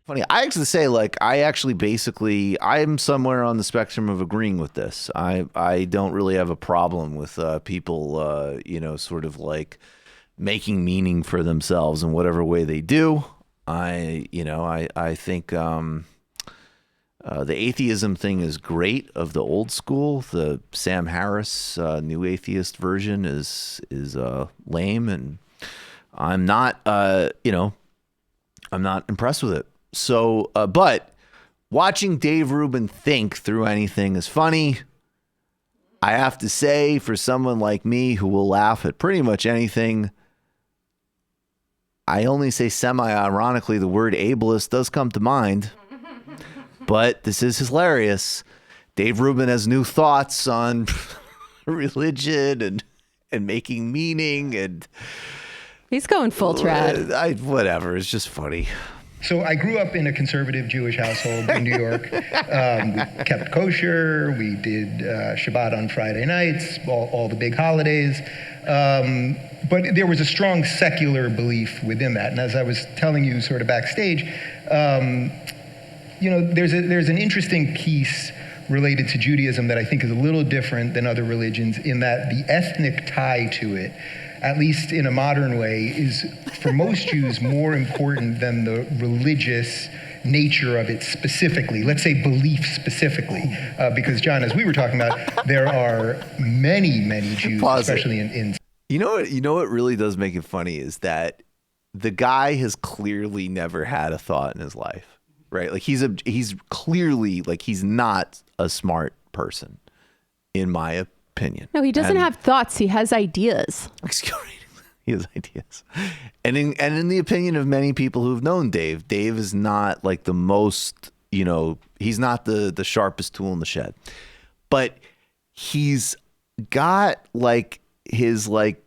Funny. I actually say, like, I'm somewhere on the spectrum of agreeing with this. I don't really have a problem with people, sort of like making meaning for themselves in whatever way they do. I think the atheism thing is great of the old school. The Sam Harris new atheist version is lame, and I'm not impressed with it. So, but watching Dave Rubin think through anything is funny. I have to say, for someone like me who will laugh at pretty much anything, I only say semi-ironically the word ableist does come to mind. But this is hilarious. Dave Rubin has new thoughts on religion and making meaning, and he's going full trad. Whatever. It's just funny. So I grew up in a conservative Jewish household in New York. We kept kosher. We did Shabbat on Friday nights, all the big holidays. But there was a strong secular belief within that. And as I was telling you sort of backstage, there's an interesting piece related to Judaism that I think is a little different than other religions in that the ethnic tie to it, at least in a modern way, is for most Jews more important than the religious nature of it specifically. Let's say belief specifically, because John, as we were talking about, there are many Jews, especially in. You know what really does make it funny is that the guy has clearly never had a thought in his life, right? Like he's clearly like he's not a smart person, in my opinion. No, he doesn't have thoughts. He has ideas. He has ideas. And in the opinion of many people who've known Dave is not like the most, he's not the sharpest tool in the shed. But he's got like his kind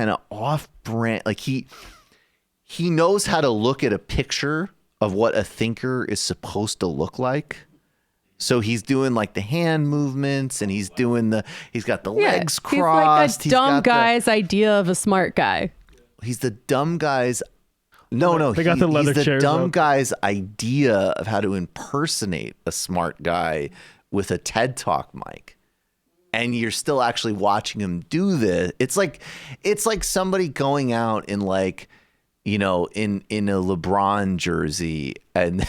of off-brand, like he knows how to look at a picture of what a thinker is supposed to look like. So he's doing like the hand movements, and he's got the legs crossed. He's like a dumb guy's idea of a smart guy. He's the dumb guy's. No. They got the leather he's the chairs dumb up. guy's idea of how to impersonate a smart guy with a TED Talk mic. And you're still actually watching him do this. It's like somebody going out in like, in a LeBron jersey and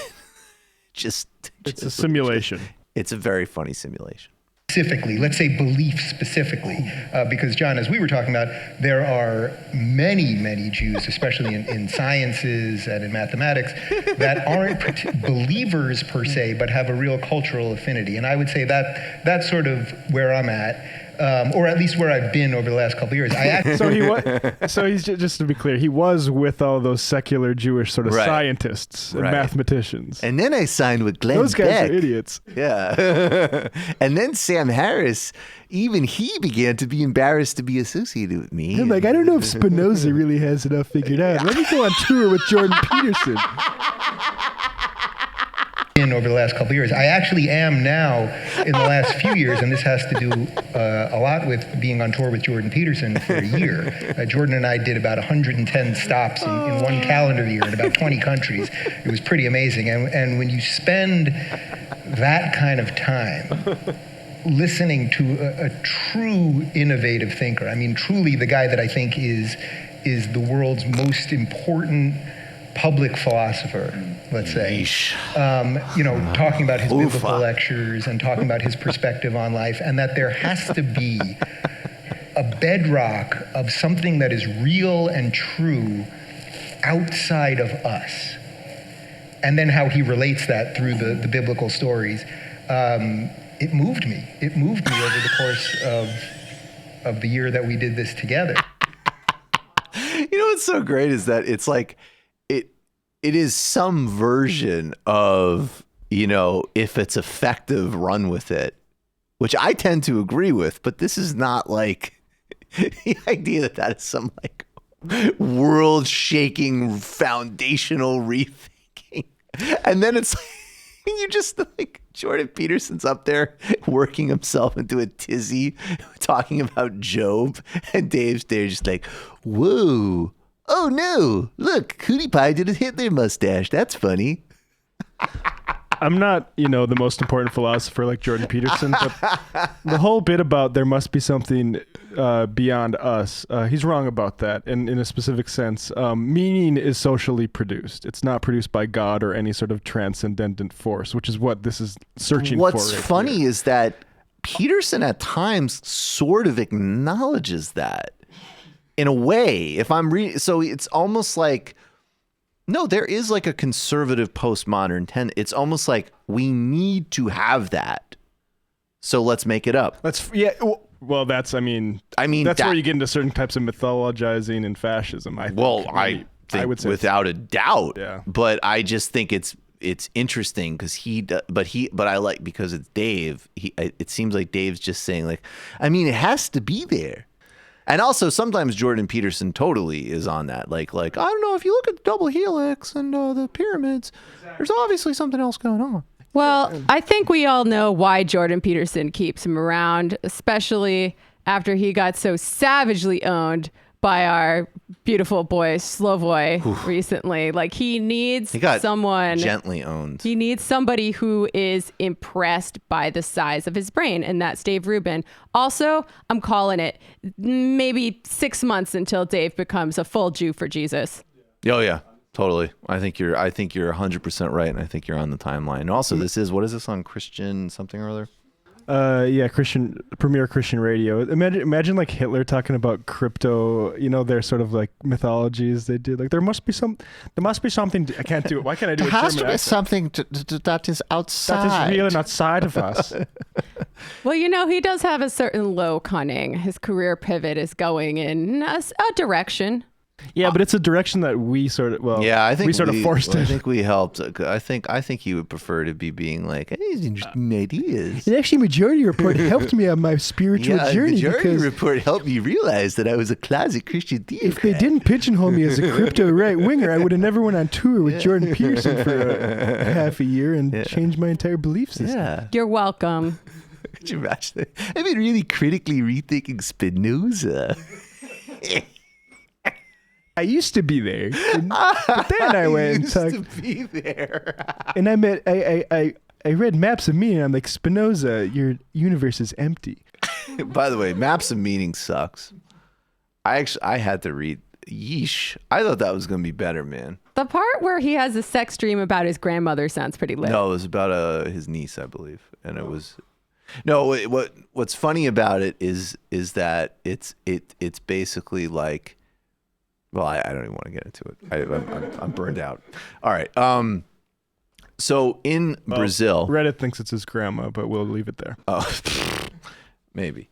just it's a simulation. It's a very funny simulation. Specifically, let's say belief specifically, because John, as we were talking about, there are many Jews, especially in sciences and in mathematics, that aren't believers per se, but have a real cultural affinity. And I would say that's sort of where I'm at. Or at least where I've been over the last couple of years. So he's just to be clear, he was with all those secular Jewish sort of scientists and mathematicians. And then I signed with Glenn Those guys Beck. are idiots. Yeah. And then Sam Harris, even he began to be embarrassed to be associated with me. I'm like, I don't know if Spinoza really has enough figured out. Let me go on tour with Jordan Peterson. Over the last couple of years. I actually am now in the last few years, and this has to do a lot with being on tour with Jordan Peterson for a year. Jordan and I did about 110 stops in one calendar year in about 20 countries. It was pretty amazing. And when you spend that kind of time listening to a true innovative thinker, I mean, truly the guy that I think is the world's most important public philosopher, let's say, talking about his biblical lectures and talking about his perspective on life, and that there has to be a bedrock of something that is real and true outside of us. And then how he relates that through the biblical stories. It moved me. It moved me over the course of the year that we did this together. What's so great is that it's like, it is some version of, if it's effective, run with it, which I tend to agree with. But this is not like the idea that is some like world shaking foundational rethinking. And then it's like, you just like Jordan Peterson's up there working himself into a tizzy talking about Job, and Dave's there just like, whoa. Oh no, look, Cutie Pie did a Hitler mustache. That's funny. I'm not, the most important philosopher like Jordan Peterson, but the whole bit about there must be something beyond us, he's wrong about that. And in a specific sense, meaning is socially produced. It's not produced by God or any sort of transcendent force, which is what this is searching for. What's funny is that Peterson at times sort of acknowledges that in a way. If I'm reading, so it's almost like, no, there is like a conservative postmodern it's almost like we need to have that. So let's make it up. Well, that's, I mean, that's where you get into certain types of mythologizing and fascism. I would say without a doubt. Yeah. But I just think it's interesting because but I like, because it's Dave. It seems like Dave's just saying like, I mean, it has to be there. And also sometimes Jordan Peterson totally is on that. Like, I don't know, if you look at the double helix and the pyramids, there's obviously something else going on. Well, I think we all know why Jordan Peterson keeps him around, especially after he got so savagely owned by our beautiful boy Slovoy recently. Like, he got someone gently owned. He needs somebody who is impressed by the size of his brain, and that's Dave Rubin. Also, I'm calling it maybe 6 months until Dave becomes a full Jew for Jesus. Oh yeah, totally. I think you're 100% right, and I think you're on the timeline. And also, what is this on Christian something or other? Premier Christian radio. Imagine like Hitler talking about crypto, their sort of like mythologies they did. Like there must be something. I can't do it. Why can't I do it? There has to be something that is outside. That is real and outside of us. Well, he does have a certain low cunning. His career pivot is going in a direction. Yeah, but it's a direction that we sort of forced it. I think we helped. I think he would prefer to be being like, hey, these interesting ideas. And actually, Majority Report helped me on my spiritual journey. Majority Report helped me realize that I was a closet Christian theocrat. If they didn't pigeonhole me as a crypto right winger, I would have never went on tour with Jordan Peterson for half a year and changed my entire belief system. Yeah. You're welcome. Could you imagine that? I've been really critically rethinking Spinoza. I used to be there, but then I went and talked. To be there. And I read Maps of Meaning. I'm like, Spinoza, your universe is empty. By the way, Maps of Meaning sucks. I had to read. Yeesh. I thought that was going to be better, man. The part where he has a sex dream about his grandmother sounds pretty lit. No, it was about his niece, I believe, and it was. No, what's funny about it is that it's basically like. Well, I don't even want to get into it. I'm burned out. All right. So in Brazil, Reddit thinks it's his grandma, but we'll leave it there. Oh, maybe.